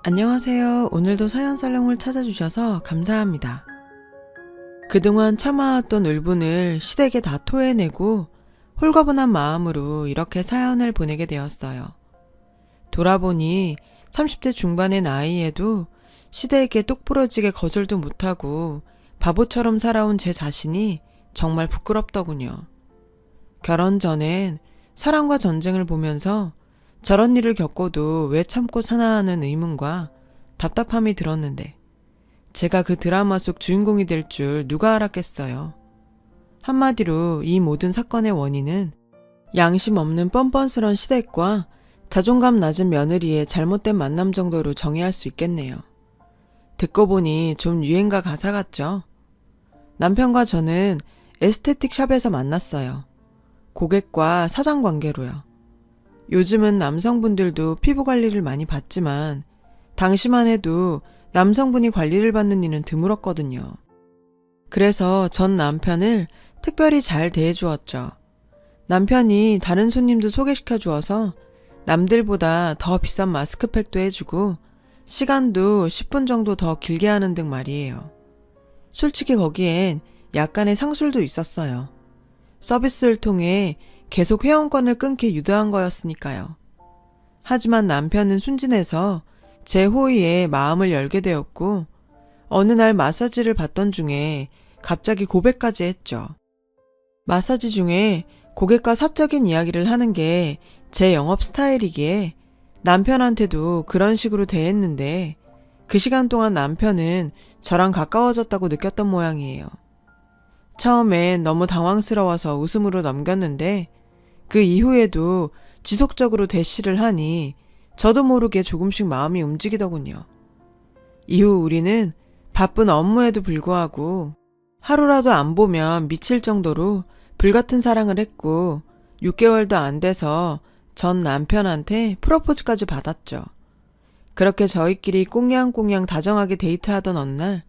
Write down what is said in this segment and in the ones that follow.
안녕하세요. 오늘도 서연살롱을 찾아주셔서 감사합니다. 그동안 참아왔던 울분을 시댁에 다 토해내고 홀가분한 마음으로 이렇게 사연을 보내게 되었어요. 돌아보니 30대 중반의 나이에도 시댁에 똑부러지게 거절도 못하고 바보처럼 살아온 제 자신이 정말 부끄럽더군요. 결혼 전엔 사랑과 전쟁을 보면서 저런 일을 겪고도 왜 참고 사나 하는 의문과 답답함이 들었는데 제가 그 드라마 속 주인공이 될 줄 누가 알았겠어요. 한마디로 이 모든 사건의 원인은 양심 없는 뻔뻔스런 시댁과 자존감 낮은 며느리의 잘못된 만남 정도로 정의할 수 있겠네요. 듣고 보니 좀 유행가 가사 같죠? 남편과 저는 에스테틱 샵에서 만났어요. 고객과 사장 관계로요. 요즘은 남성분들도 피부 관리를 많이 받지만 당시만 해도 남성분이 관리를 받는 일은 드물었거든요. 그래서 전 남편을 특별히 잘 대해주었죠. 남편이 다른 손님도 소개시켜 주어서 남들보다 더 비싼 마스크팩도 해주고 시간도 10분 정도 더 길게 하는 등 말이에요. 솔직히 거기엔 약간의 상술도 있었어요. 서비스를 통해 계속 회원권을 끊게 유도한 거였으니까요. 하지만 남편은 순진해서 제 호의에 마음을 열게 되었고 어느 날 마사지를 받던 중에 갑자기 고백까지 했죠. 마사지 중에 고객과 사적인 이야기를 하는 게 제 영업 스타일이기에 남편한테도 그런 식으로 대했는데 그 시간 동안 남편은 저랑 가까워졌다고 느꼈던 모양이에요. 처음엔 너무 당황스러워서 웃음으로 넘겼는데 그 이후에도 지속적으로 대시를 하니 저도 모르게 조금씩 마음이 움직이더군요. 이후 우리는 바쁜 업무에도 불구하고 하루라도 안 보면 미칠 정도로 불같은 사랑을 했고 6개월도 안 돼서 전 남편한테 프로포즈까지 받았죠. 그렇게 저희끼리 꽁냥꽁냥 다정하게 데이트하던 어느 날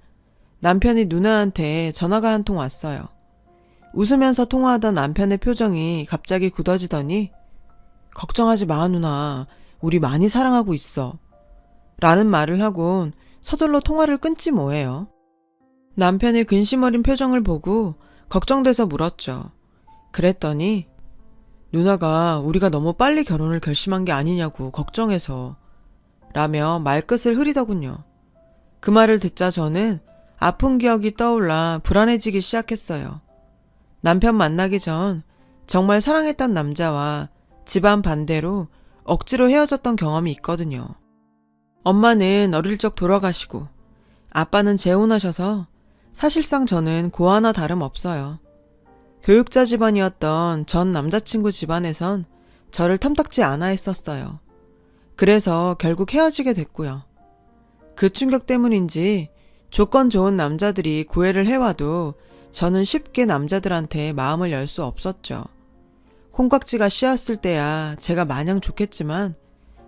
남편이 누나한테 전화가 한 통 왔어요. 웃으면서 통화하던 남편의 표정이 갑자기 굳어지더니 걱정하지 마 누나, 우리 많이 사랑하고 있어 라는 말을 하곤 서둘러 통화를 끊지 뭐예요. 남편의 근심 어린 표정을 보고 걱정돼서 물었죠. 그랬더니 누나가 우리가 너무 빨리 결혼을 결심한 게 아니냐고 걱정해서 라며 말끝을 흐리더군요. 그 말을 듣자 저는 아픈 기억이 떠올라 불안해지기 시작했어요. 남편 만나기 전 정말 사랑했던 남자와 집안 반대로 억지로 헤어졌던 경험이 있거든요. 엄마는 어릴 적 돌아가시고 아빠는 재혼하셔서 사실상 저는 고아나 다름없어요. 교육자 집안이었던 전 남자친구 집안에선 저를 탐탁지 않아 했었어요. 그래서 결국 헤어지게 됐고요. 그 충격 때문인지 조건 좋은 남자들이 구애를 해와도 저는 쉽게 남자들한테 마음을 열 수 없었죠. 콩깍지가 씌었을 때야 제가 마냥 좋겠지만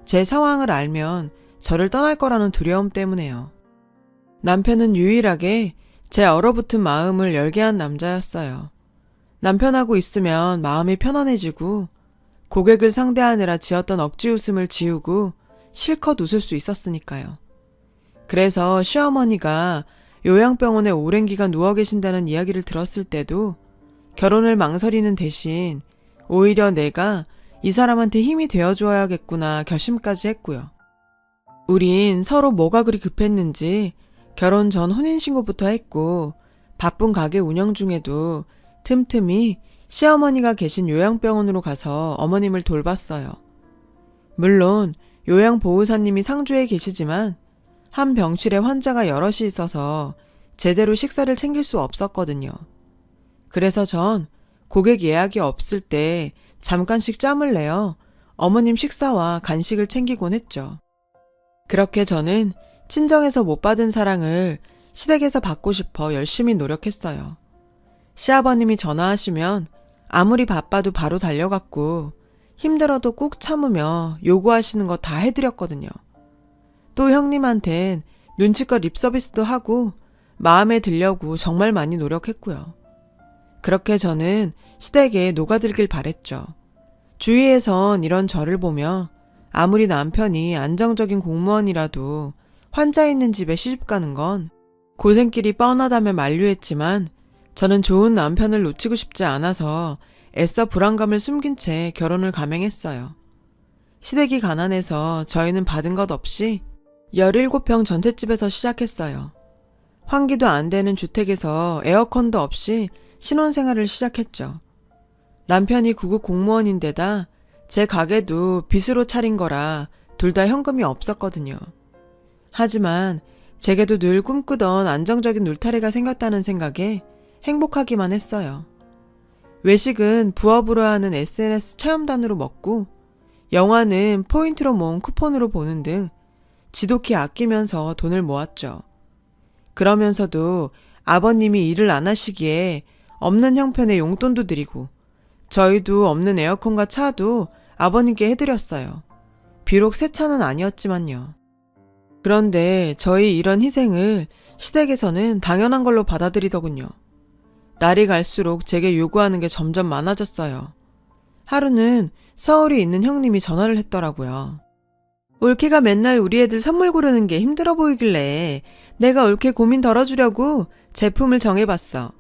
제 상황을 알면 저를 떠날 거라는 두려움 때문에요. 남편은 유일하게 제 얼어붙은 마음을 열게 한 남자였어요. 남편하고 있으면 마음이 편안해지고 고객을 상대하느라 지었던 억지 웃음을 지우고 실컷 웃을 수 있었으니까요. 그래서 시어머니가 요양병원에 오랜 기간 누워 계신다는 이야기를 들었을 때도 결혼을 망설이는 대신 오히려 내가 이 사람한테 힘이 되어줘야겠구나 결심까지 했고요. 우린 서로 뭐가 그리 급했는지 결혼 전 혼인신고부터 했고 바쁜 가게 운영 중에도 틈틈이 시어머니가 계신 요양병원으로 가서 어머님을 돌봤어요. 물론 요양보호사님이 상주에 계시지만 한 병실에 환자가 여럿이 있어서 제대로 식사를 챙길 수 없었거든요. 그래서 전 고객 예약이 없을 때 잠깐씩 짬을 내어 어머님 식사와 간식을 챙기곤 했죠. 그렇게 저는 친정에서 못 받은 사랑을 시댁에서 받고 싶어 열심히 노력했어요. 시아버님이 전화하시면 아무리 바빠도 바로 달려갔고 힘들어도 꾹 참으며 요구하시는 거 다 해드렸거든요. 또 형님한텐 눈치껏 립서비스도 하고 마음에 들려고 정말 많이 노력했고요. 그렇게 저는 시댁에 녹아들길 바랬죠. 주위에선 이런 저를 보며 아무리 남편이 안정적인 공무원이라도 환자 있는 집에 시집 가는 건 고생길이 뻔하다며 만류했지만 저는 좋은 남편을 놓치고 싶지 않아서 애써 불안감을 숨긴 채 결혼을 감행했어요. 시댁이 가난해서 저희는 받은 것 없이 17평 전셋집에서 시작했어요. 환기도 안 되는 주택에서 에어컨도 없이 신혼생활을 시작했죠. 남편이 구급 공무원인데다 제 가게도 빚으로 차린 거라 둘 다 현금이 없었거든요. 하지만 제게도 늘 꿈꾸던 안정적인 울타리가 생겼다는 생각에 행복하기만 했어요. 외식은 부업으로 하는 SNS 체험단으로 먹고 영화는 포인트로 모은 쿠폰으로 보는 등 지독히 아끼면서 돈을 모았죠. 그러면서도 아버님이 일을 안 하시기에 없는 형편에 용돈도 드리고 저희도 없는 에어컨과 차도 아버님께 해드렸어요. 비록 새 차는 아니었지만요. 그런데 저희 이런 희생을 시댁에서는 당연한 걸로 받아들이더군요. 날이 갈수록 제게 요구하는 게 점점 많아졌어요. 하루는 서울에 있는 형님이 전화를 했더라고요. 올케가 맨날 우리 애들 선물 고르는 게 힘들어 보이길래 내가 올케 고민 덜어주려고 제품을 정해봤어.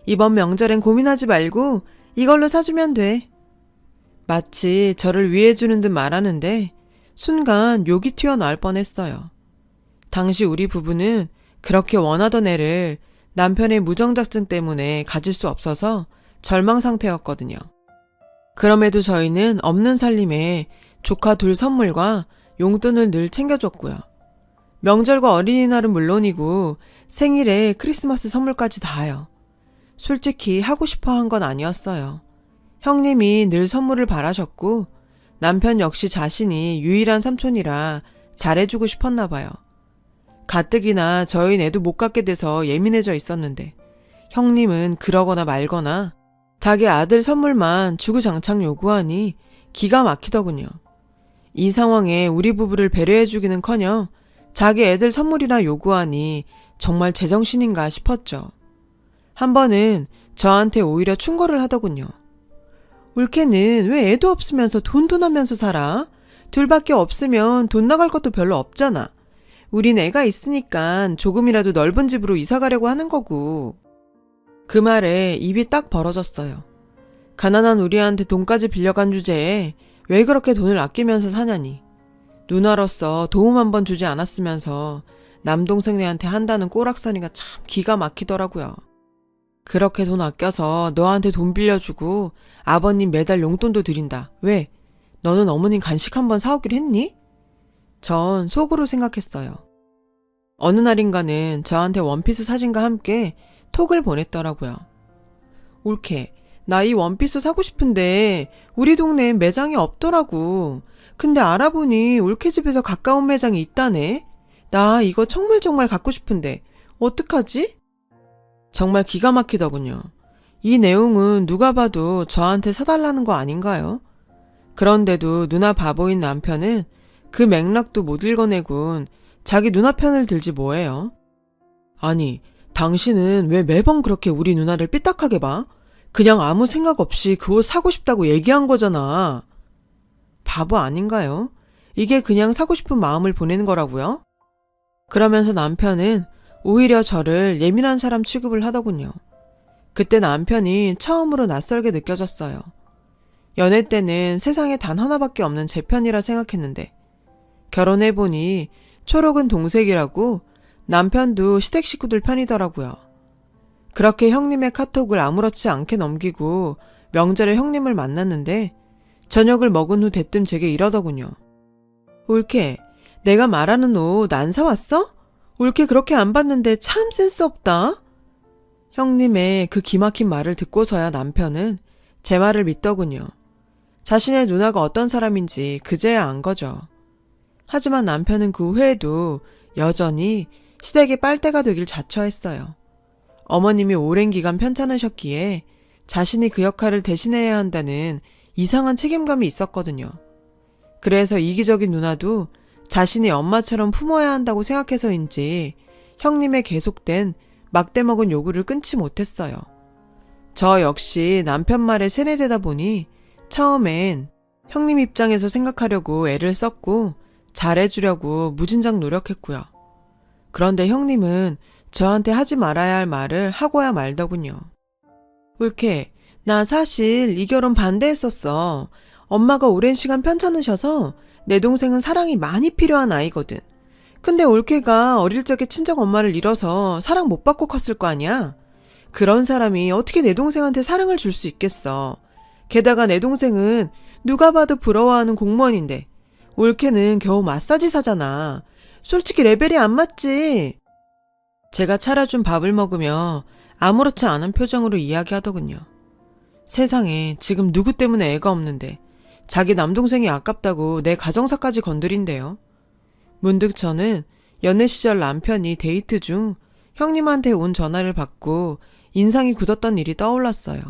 이번 명절엔 고민하지 말고 이걸로 사주면 돼. 마치 저를 위해주는 듯 말하는데 순간 욕이 튀어나올 뻔했어요. 당시 우리 부부는 그렇게 원하던 애를 남편의 무정자증 때문에 가질 수 없어서 절망 상태였거든요. 그럼에도 저희는 없는 살림에 조카 둘 선물과 용돈을 늘 챙겨줬고요. 명절과 어린이날은 물론이고 생일에 크리스마스 선물까지 다요. 솔직히 하고 싶어 한 건 아니었어요. 형님이 늘 선물을 바라셨고 남편 역시 자신이 유일한 삼촌이라 잘해주고 싶었나 봐요. 가뜩이나 저희 애도 못 갖게 돼서 예민해져 있었는데 형님은 그러거나 말거나 자기 아들 선물만 주구장창 요구하니 기가 막히더군요. 이 상황에 우리 부부를 배려해주기는커녕 자기 애들 선물이나 요구하니 정말 제정신인가 싶었죠. 한 번은 저한테 오히려 충고를 하더군요. 올케는 왜 애도 없으면서 돈도 나면서 살아? 둘밖에 없으면 돈 나갈 것도 별로 없잖아. 우린 애가 있으니까 조금이라도 넓은 집으로 이사 가려고 하는 거고. 그 말에 입이 딱 벌어졌어요. 가난한 우리한테 돈까지 빌려간 주제에 왜 그렇게 돈을 아끼면서 사냐니. 누나로서 도움 한 번 주지 않았으면서 남동생네한테 한다는 꼬락서니가 참 기가 막히더라고요. 그렇게 돈 아껴서 너한테 돈 빌려주고 아버님 매달 용돈도 드린다. 왜? 너는 어머님 간식 한 번 사오기로 했니? 전 속으로 생각했어요. 어느 날인가는 저한테 원피스 사진과 함께 톡을 보냈더라고요. 올케, 나 이 원피스 사고 싶은데 우리 동네엔 매장이 없더라고. 근데 알아보니 올케 집에서 가까운 매장이 있다네. 나 이거 정말 갖고 싶은데 어떡하지? 정말 기가 막히더군요. 이 내용은 누가 봐도 저한테 사달라는 거 아닌가요? 그런데도 누나 바보인 남편은 그 맥락도 못 읽어내곤 자기 누나 편을 들지 뭐예요? 아니, 당신은 왜 매번 그렇게 우리 누나를 삐딱하게 봐? 그냥 아무 생각 없이 그 옷 사고 싶다고 얘기한 거잖아. 바보 아닌가요? 이게 그냥 사고 싶은 마음을 보내는 거라고요? 그러면서 남편은 오히려 저를 예민한 사람 취급을 하더군요. 그때 남편이 처음으로 낯설게 느껴졌어요. 연애 때는 세상에 단 하나밖에 없는 제 편이라 생각했는데 결혼해보니 초록은 동색이라고 남편도 시댁 식구들 편이더라고요. 그렇게 형님의 카톡을 아무렇지 않게 넘기고 명절에 형님을 만났는데 저녁을 먹은 후 대뜸 제게 이러더군요. 올케, 내가 말하는 옷 안 사왔어? 올케 그렇게 안 봤는데 참 센스 없다. 형님의 그 기막힌 말을 듣고서야 남편은 제 말을 믿더군요. 자신의 누나가 어떤 사람인지 그제야 안 거죠. 하지만 남편은 그 후에도 여전히 시댁의 빨대가 되길 자처했어요. 어머님이 오랜 기간 편찮으셨기에 자신이 그 역할을 대신해야 한다는 이상한 책임감이 있었거든요. 그래서 이기적인 누나도 자신이 엄마처럼 품어야 한다고 생각해서인지 형님의 계속된 막대먹은 요구를 끊지 못했어요. 저 역시 남편 말에 세뇌되다 보니 처음엔 형님 입장에서 생각하려고 애를 썼고 잘해주려고 무진장 노력했고요. 그런데 형님은 저한테 하지 말아야 할 말을 하고야 말더군요. 울케, 나 사실 이 결혼 반대했었어. 엄마가 오랜 시간 편찮으셔서 내 동생은 사랑이 많이 필요한 아이거든. 근데 올케가 어릴 적에 친정 엄마를 잃어서 사랑 못 받고 컸을 거 아니야? 그런 사람이 어떻게 내 동생한테 사랑을 줄 수 있겠어. 게다가 내 동생은 누가 봐도 부러워하는 공무원인데 올케는 겨우 마사지사잖아. 솔직히 레벨이 안 맞지. 제가 차려준 밥을 먹으며 아무렇지 않은 표정으로 이야기하더군요. 세상에 지금 누구 때문에 애가 없는데 자기 남동생이 아깝다고 내 가정사까지 건드린대요. 문득 저는 연애 시절 남편이 데이트 중 형님한테 온 전화를 받고 인상이 굳었던 일이 떠올랐어요.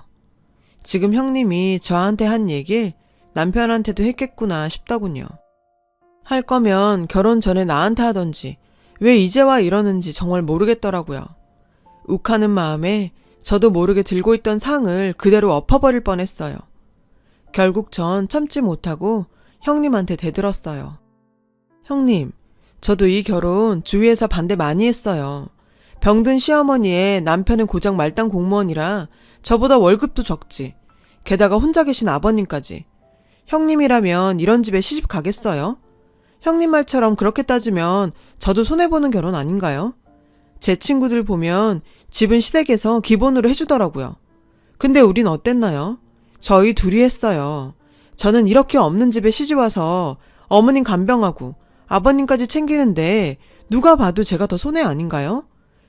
지금 형님이 저한테 한 얘길 남편한테도 했겠구나 싶더군요. 할 거면 결혼 전에 나한테 하던지 왜 이제 와 이러는지 정말 모르겠더라고요. 욱하는 마음에 저도 모르게 들고 있던 상을 그대로 엎어버릴 뻔했어요. 결국 전 참지 못하고 형님한테 대들었어요. 형님, 저도 이 결혼 주위에서 반대 많이 했어요. 병든 시어머니의 남편은 고작 말단 공무원이라 저보다 월급도 적지. 게다가 혼자 계신 아버님까지. 형님이라면 이런 집에 시집 가겠어요? 형님 말처럼 그렇게 따지면 저도 손해보는 결혼 아닌가요? 제 친구들 보면 집은 시댁에서 기본으로 해주더라고요. 근데 우린 어땠나요? 저희 둘이 했어요. 저는 이렇게 없는 집에 시집와서 어머님 간병하고 아버님까지 챙기는데 누가 봐도 제가 더 손해 아닌가요?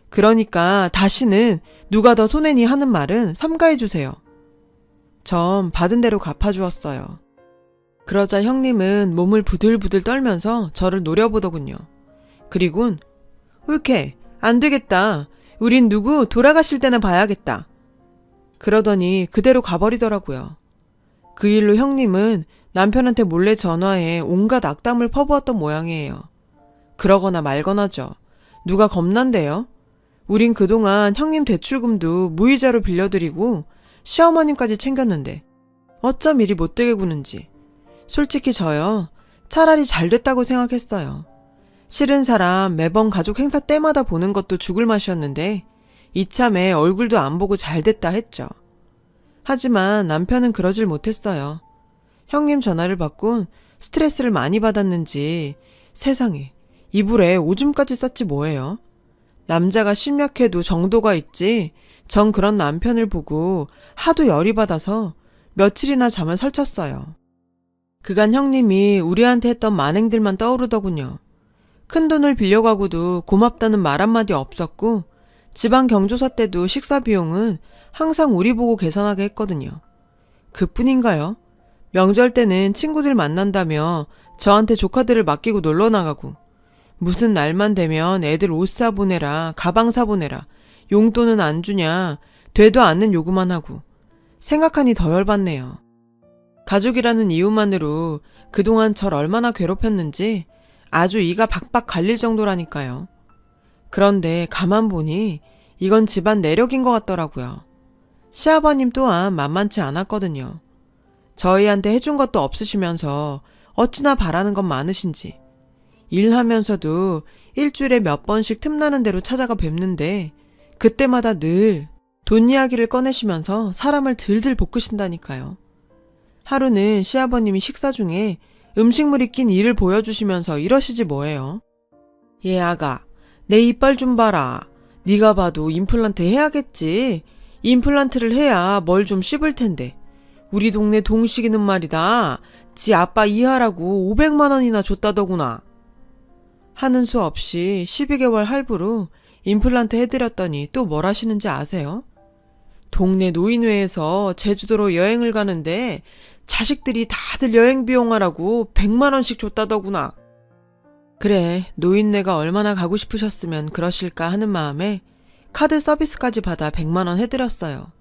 그러니까 다시는 누가 더 손해니 하는 말은 삼가해주세요. 전 받은 대로 갚아주었어요. 그러자 형님은 몸을 부들부들 떨면서 저를 노려보더군요. 그리곤 울케, 안 되겠다. 우린 누구 돌아가실 때나 봐야겠다. 그러더니 그대로 가버리더라고요. 그 일로 형님은 남편한테 몰래 전화해 온갖 악담을 퍼부었던 모양이에요. 그러거나 말거나죠. 누가 겁난대요? 우린 그동안 형님 대출금도 무이자로 빌려드리고 시어머님까지 챙겼는데 어쩜 이리 못되게 구는지. 솔직히 저요. 차라리 잘 됐다고 생각했어요. 싫은 사람 매번 가족 행사 때마다 보는 것도 죽을 맛이었는데 이참에 얼굴도 안 보고 잘 됐다 했죠. 하지만 남편은 그러질 못했어요. 형님 전화를 받곤 스트레스를 많이 받았는지 세상에 이불에 오줌까지 쌌지 뭐예요. 남자가 심약해도 정도가 있지 전 그런 남편을 보고 하도 열이 받아서 며칠이나 잠을 설쳤어요. 그간 형님이 우리한테 했던 만행들만 떠오르더군요. 큰돈을 빌려가고도 고맙다는 말 한마디 없었고 지방 경조사 때도 식사 비용은 항상 우리 보고 계산하게 했거든요. 그뿐인가요? 명절 때는 친구들 만난다며 저한테 조카들을 맡기고 놀러 나가고 무슨 날만 되면 애들 옷 사보내라, 가방 사보내라, 용돈은 안 주냐, 되도 않는 요구만 하고 생각하니 더 열받네요. 가족이라는 이유만으로 그동안 절 얼마나 괴롭혔는지 아주 이가 박박 갈릴 정도라니까요. 그런데 가만 보니 이건 집안 내력인 것 같더라고요. 시아버님 또한 만만치 않았거든요. 저희한테 해준 것도 없으시면서 어찌나 바라는 건 많으신지. 일하면서도 일주일에 몇 번씩 틈나는 대로 찾아가 뵙는데 그때마다 늘 돈 이야기를 꺼내시면서 사람을 들들 볶으신다니까요. 하루는 시아버님이 식사 중에 음식물이 낀 이를 보여주시면서 이러시지 뭐예요. 얘 아가, 내 이빨 좀 봐라. 네가 봐도 임플란트 해야겠지. 임플란트를 해야 뭘 좀 씹을 텐데. 우리 동네 동식이는 말이다. 지 아빠 이하라고 500만 원이나 줬다더구나. 하는 수 없이 12개월 할부로 임플란트 해드렸더니 또 뭘 하시는지 아세요? 동네 노인회에서 제주도로 여행을 가는데 자식들이 다들 여행 비용하라고 100만 원씩 줬다더구나. 그래, 노인네가 얼마나 가고 싶으셨으면 그러실까 하는 마음에 카드 서비스까지 받아 100만 원 해드렸어요.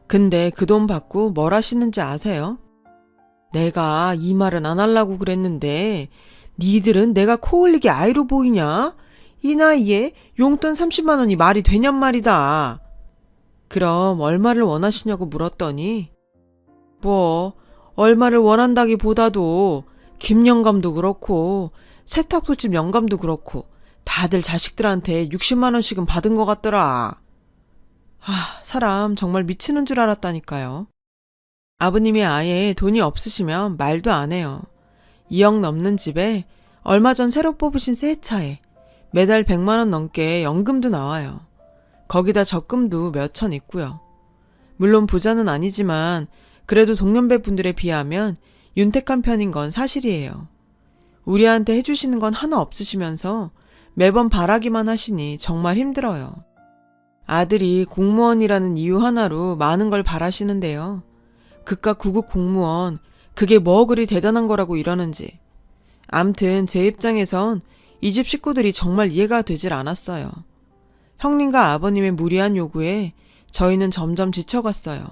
근데 그 돈 받고 뭘 하시는지 아세요? 내가 이 말은 안 하려고 그랬는데 니들은 내가 코 흘리게 아이로 보이냐? 이 나이에 용돈 30만 원이 말이 되냔 말이다. 그럼 얼마를 원하시냐고 물었더니 뭐 얼마를 원한다기보다도 김 영감도 그렇고 세탁소집 영감도 그렇고 다들 자식들한테 60만 원씩은 받은 것 같더라. 사람 정말 미치는 줄 알았다니까요. 아버님이 아예 돈이 없으시면 말도 안 해요. 2억 넘는 집에 얼마 전 새로 뽑으신 새 차에 매달 100만 원 넘게 연금도 나와요. 거기다 적금도 몇천 있고요. 물론 부자는 아니지만 그래도 동년배 분들에 비하면 윤택한 편인 건 사실이에요. 우리한테 해주시는 건 하나 없으시면서 매번 바라기만 하시니 정말 힘들어요. 아들이 공무원이라는 이유 하나로 많은 걸 바라시는데요. 그깟 구급 공무원, 그게 뭐 그리 대단한 거라고 이러는지. 암튼 제 입장에선 이 집 식구들이 정말 이해가 되질 않았어요. 형님과 아버님의 무리한 요구에 저희는 점점 지쳐갔어요.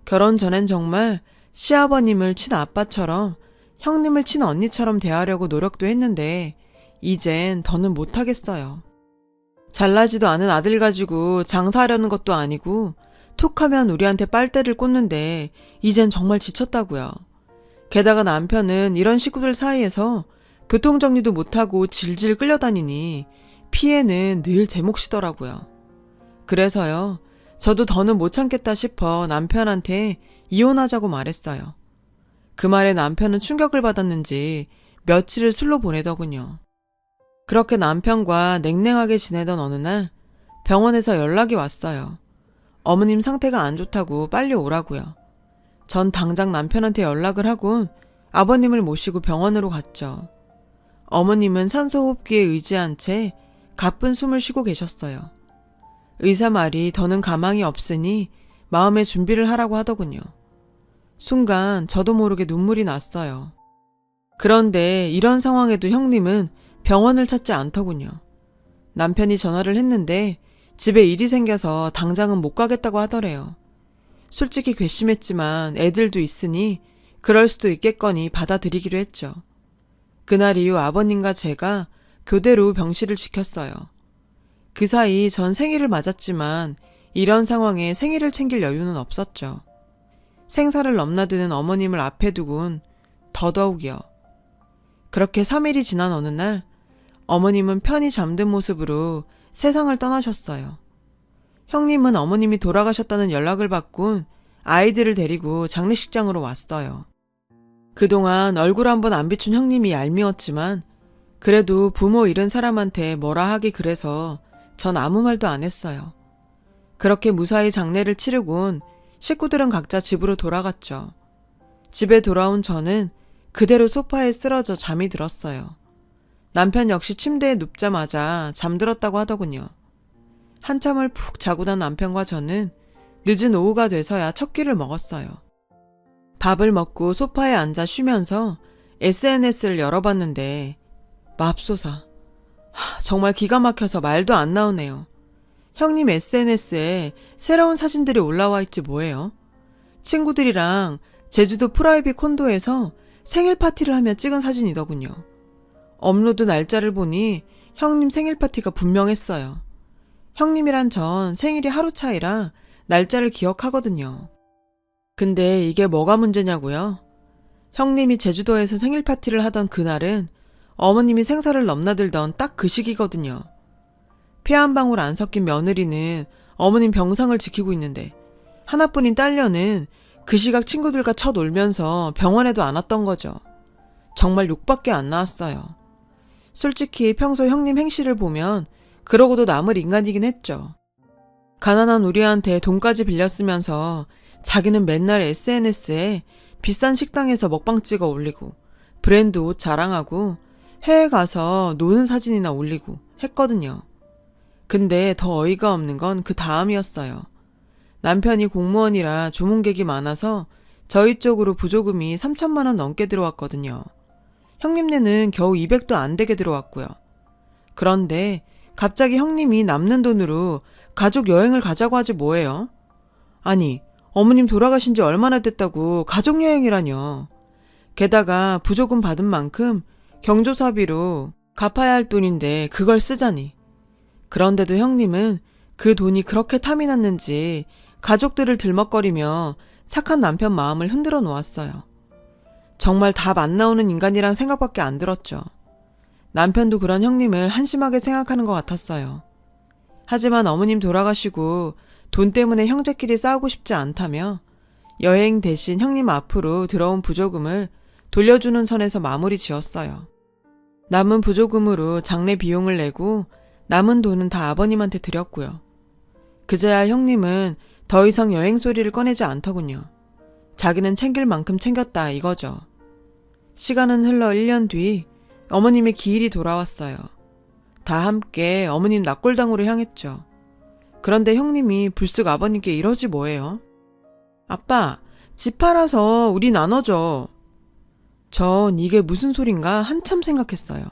결혼 전엔 정말 시아버님을 친아빠처럼 형님을 친언니처럼 대하려고 노력도 했는데 이젠 더는 못하겠어요. 잘나지도 않은 아들 가지고 장사하려는 것도 아니고 툭하면 우리한테 빨대를 꽂는데 이젠 정말 지쳤다고요. 게다가 남편은 이런 식구들 사이에서 교통정리도 못하고 질질 끌려다니니 피해는 늘 제 몫이더라고요. 그래서요. 저도 더는 못 참겠다 싶어 남편한테 이혼하자고 말했어요. 그 말에 남편은 충격을 받았는지 며칠을 술로 보내더군요. 그렇게 남편과 냉랭하게 지내던 어느 날 병원에서 연락이 왔어요. 어머님 상태가 안 좋다고 빨리 오라고요. 전 당장 남편한테 연락을 하곤 아버님을 모시고 병원으로 갔죠. 어머님은 산소호흡기에 의지한 채 가쁜 숨을 쉬고 계셨어요. 의사 말이 더는 가망이 없으니 마음의 준비를 하라고 하더군요. 순간 저도 모르게 눈물이 났어요. 그런데 이런 상황에도 형님은 병원을 찾지 않더군요. 남편이 전화를 했는데 집에 일이 생겨서 당장은 못 가겠다고 하더래요. 솔직히 괘씸했지만 애들도 있으니 그럴 수도 있겠거니 받아들이기로 했죠. 그날 이후 아버님과 제가 교대로 병실을 지켰어요. 그 사이 전 생일을 맞았지만 이런 상황에 생일을 챙길 여유는 없었죠. 생사를 넘나드는 어머님을 앞에 두곤 더더욱이요. 그렇게 3일이 지난 어느 날 어머님은 편히 잠든 모습으로 세상을 떠나셨어요. 형님은 어머님이 돌아가셨다는 연락을 받곤 아이들을 데리고 장례식장으로 왔어요. 그동안 얼굴 한번 안 비춘 형님이 얄미웠지만 그래도 부모 잃은 사람한테 뭐라 하기 그래서 전 아무 말도 안 했어요. 그렇게 무사히 장례를 치르곤 식구들은 각자 집으로 돌아갔죠. 집에 돌아온 저는 그대로 소파에 쓰러져 잠이 들었어요. 남편 역시 침대에 눕자마자 잠들었다고 하더군요. 한참을 푹 자고 난 남편과 저는 늦은 오후가 돼서야 첫 끼를 먹었어요. 밥을 먹고 소파에 앉아 쉬면서 SNS를 열어봤는데 맙소사. 정말 기가 막혀서 말도 안 나오네요. 형님 SNS에 새로운 사진들이 올라와 있지 뭐예요. 친구들이랑 제주도 프라이빗 콘도에서 생일 파티를 하며 찍은 사진이더군요. 업로드 날짜를 보니 형님 생일 파티가 분명했어요. 형님이란 전 생일이 하루 차이라 날짜를 기억하거든요. 근데 이게 뭐가 문제냐고요? 형님이 제주도에서 생일 파티를 하던 그날은 어머님이 생사를 넘나들던 딱 그 시기거든요. 피 한 방울 안 섞인 며느리는 어머님 병상을 지키고 있는데 하나뿐인 딸녀는 그 시각 친구들과 쳐놀면서 병원에도 안 왔던 거죠. 정말 욕밖에 안 나왔어요. 솔직히 평소 형님 행실을 보면 그러고도 남을 인간이긴 했죠. 가난한 우리한테 돈까지 빌렸으면서 자기는 맨날 SNS에 비싼 식당에서 먹방 찍어 올리고 브랜드 옷 자랑하고 해외 가서 노는 사진이나 올리고 했거든요. 근데 더 어이가 없는 건 그 다음이었어요. 남편이 공무원이라 조문객이 많아서 저희 쪽으로 부조금이 3천만 원 넘게 들어왔거든요. 형님네는 겨우 200도 안 되게 들어왔고요. 그런데 갑자기 형님이 남는 돈으로 가족 여행을 가자고 하지 뭐예요? 아니, 어머님 돌아가신 지 얼마나 됐다고 가족 여행이라뇨. 게다가 부조금 받은 만큼 경조사비로 갚아야 할 돈인데 그걸 쓰자니. 그런데도 형님은 그 돈이 그렇게 탐이 났는지 가족들을 들먹거리며 착한 남편 마음을 흔들어 놓았어요. 정말 답 안 나오는 인간이란 생각밖에 안 들었죠. 남편도 그런 형님을 한심하게 생각하는 것 같았어요. 하지만 어머님 돌아가시고 돈 때문에 형제끼리 싸우고 싶지 않다며 여행 대신 형님 앞으로 들어온 부조금을 돌려주는 선에서 마무리 지었어요. 남은 부조금으로 장례 비용을 내고 남은 돈은 다 아버님한테 드렸고요. 그제야 형님은 더 이상 여행 소리를 꺼내지 않더군요. 자기는 챙길 만큼 챙겼다 이거죠. 시간은 흘러 1년 뒤 어머님의 기일이 돌아왔어요. 다 함께 어머님 납골당으로 향했죠. 그런데 형님이 불쑥 아버님께 이러지 뭐예요? 아빠, 집 팔아서 우리 나눠줘. 전 이게 무슨 소린가 한참 생각했어요.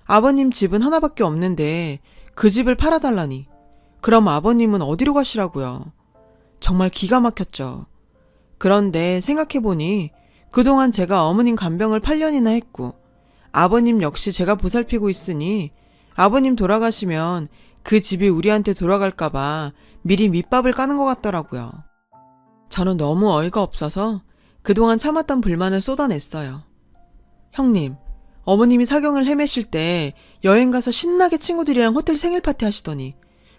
아버님 집은 하나밖에 없는데 그 집을 팔아달라니. 그럼 아버님은 어디로 가시라고요? 정말 기가 막혔죠. 그런데 생각해보니 그동안 제가 어머님 간병을 8년이나 했고 아버님 역시 제가 보살피고 있으니 아버님 돌아가시면 그 집이 우리한테 돌아갈까봐 미리 밑밥을 까는 것 같더라고요. 저는 너무 어이가 없어서 그동안 참았던 불만을 쏟아냈어요. 형님, 어머님이 사경을 헤매실 때 여행 가서 신나게 친구들이랑 호텔 생일 파티 하시더니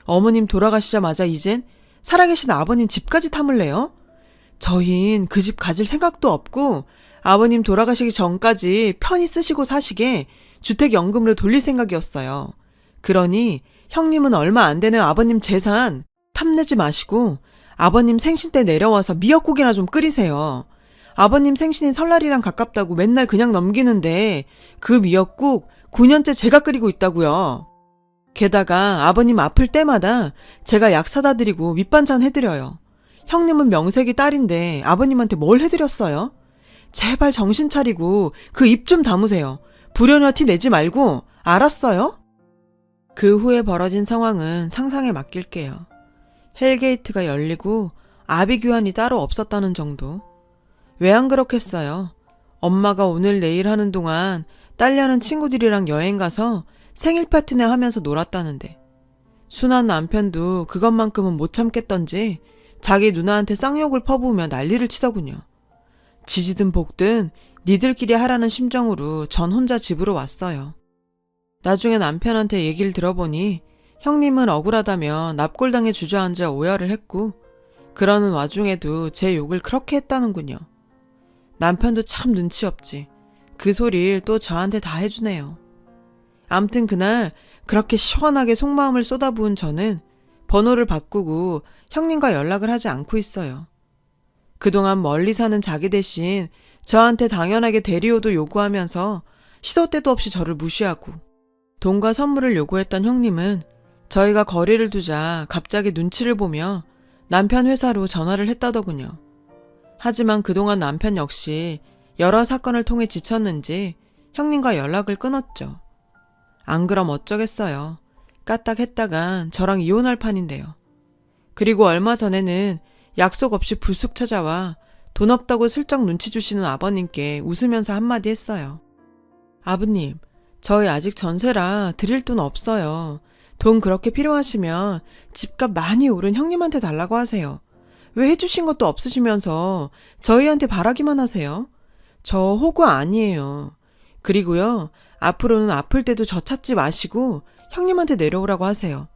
어머님 돌아가시자마자 이젠 살아계신 아버님 집까지 탐을래요? 저흰 그 집 가질 생각도 없고 아버님 돌아가시기 전까지 편히 쓰시고 사시게 주택연금으로 돌릴 생각이었어요. 그러니 형님은 얼마 안 되는 아버님 재산 탐내지 마시고 아버님 생신 때 내려와서 미역국이나 좀 끓이세요. 아버님 생신이 설날이랑 가깝다고 맨날 그냥 넘기는데 그 미역국 9년째 제가 끓이고 있다고요. 게다가 아버님 아플 때마다 제가 약 사다 드리고 밑반찬 해드려요. 형님은 명색이 딸인데 아버님한테 뭘 해드렸어요? 제발 정신 차리고 그 입 좀 다무세요. 불효녀 티 내지 말고 알았어요? 그 후에 벌어진 상황은 상상에 맡길게요. 헬게이트가 열리고 아비규환이 따로 없었다는 정도. 왜 안 그렇겠어요? 엄마가 오늘 내일 하는 동안 딸려는 친구들이랑 여행 가서 생일 파티나 하면서 놀았다는데 순한 남편도 그것만큼은 못 참겠던지 자기 누나한테 쌍욕을 퍼부으며 난리를 치더군요. 지지든 볶든 니들끼리 하라는 심정으로 전 혼자 집으로 왔어요. 나중에 남편한테 얘기를 들어보니 형님은 억울하다며 납골당에 주저앉아 오열을 했고 그러는 와중에도 제 욕을 그렇게 했다는군요. 남편도 참 눈치 없지. 그 소리를 또 저한테 다 해주네요. 암튼 그날 그렇게 시원하게 속마음을 쏟아부은 저는 번호를 바꾸고 형님과 연락을 하지 않고 있어요. 그동안 멀리 사는 자기 대신 저한테 당연하게 대리오도 요구하면서 시도 때도 없이 저를 무시하고 돈과 선물을 요구했던 형님은 저희가 거리를 두자 갑자기 눈치를 보며 남편 회사로 전화를 했다더군요. 하지만 그동안 남편 역시 여러 사건을 통해 지쳤는지 형님과 연락을 끊었죠. 안 그럼 어쩌겠어요. 까딱했다간 저랑 이혼할 판인데요. 그리고 얼마 전에는 약속 없이 불쑥 찾아와 돈 없다고 슬쩍 눈치 주시는 아버님께 웃으면서 한마디 했어요. 아버님, 저희 아직 전세라 드릴 돈 없어요. 돈 그렇게 필요하시면 집값 많이 오른 형님한테 달라고 하세요. 왜 해주신 것도 없으시면서 저희한테 바라기만 하세요? 저 호구 아니에요. 그리고요, 앞으로는 아플 때도 저 찾지 마시고 형님한테 내려오라고 하세요.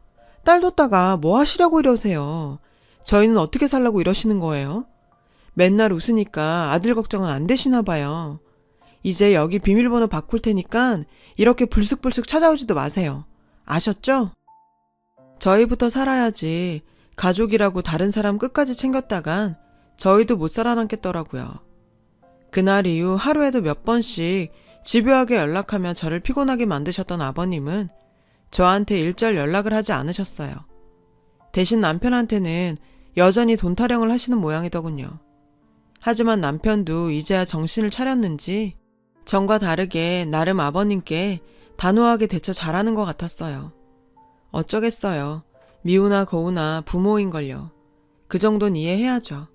딸 뒀다가 뭐 하시려고 이러세요. 저희는 어떻게 살라고 이러시는 거예요? 맨날 웃으니까 아들 걱정은 안 되시나 봐요. 이제 여기 비밀번호 바꿀 테니까 이렇게 불쑥불쑥 찾아오지도 마세요. 아셨죠? 저희부터 살아야지 가족이라고 다른 사람 끝까지 챙겼다간 저희도 못 살아남겠더라고요. 그날 이후 하루에도 몇 번씩 집요하게 연락하며 저를 피곤하게 만드셨던 아버님은 저한테 일절 연락을 하지 않으셨어요. 대신 남편한테는 여전히 돈 타령을 하시는 모양이더군요. 하지만 남편도 이제야 정신을 차렸는지 전과 다르게 나름 아버님께 단호하게 대처 잘하는 것 같았어요. 어쩌겠어요. 미우나 고우나 부모인걸요. 그 정도는 이해해야죠.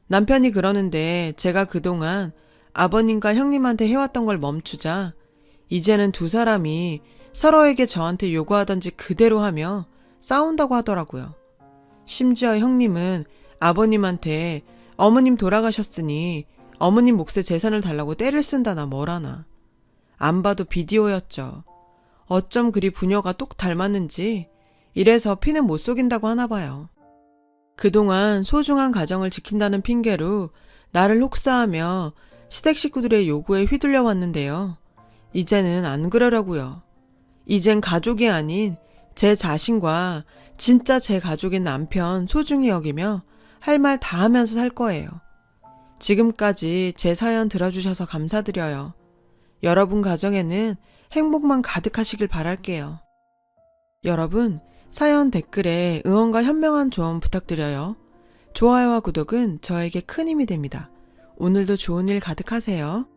남편이 그러는데 제가 그동안 아버님과 형님한테 해왔던 걸 멈추자 이제는 두 사람이 서로에게 저한테 요구하던지 그대로 하며 싸운다고 하더라고요. 심지어 형님은 아버님한테 어머님 돌아가셨으니 어머님 몫의 재산을 달라고 떼를 쓴다나 뭐라나. 안 봐도 비디오였죠. 어쩜 그리 부녀가 똑 닮았는지 이래서 피는 못 속인다고 하나 봐요. 그동안 소중한 가정을 지킨다는 핑계로 나를 혹사하며 시댁 식구들의 요구에 휘둘려 왔는데요. 이제는 안 그러려고요. 이젠 가족이 아닌 제 자신과 진짜 제 가족인 남편 소중히 여기며 할 말 다 하면서 살 거예요. 지금까지 제 사연 들어주셔서 감사드려요. 여러분 가정에는 행복만 가득하시길 바랄게요. 여러분, 사연 댓글에 응원과 현명한 조언 부탁드려요. 좋아요와 구독은 저에게 큰 힘이 됩니다. 오늘도 좋은 일 가득하세요.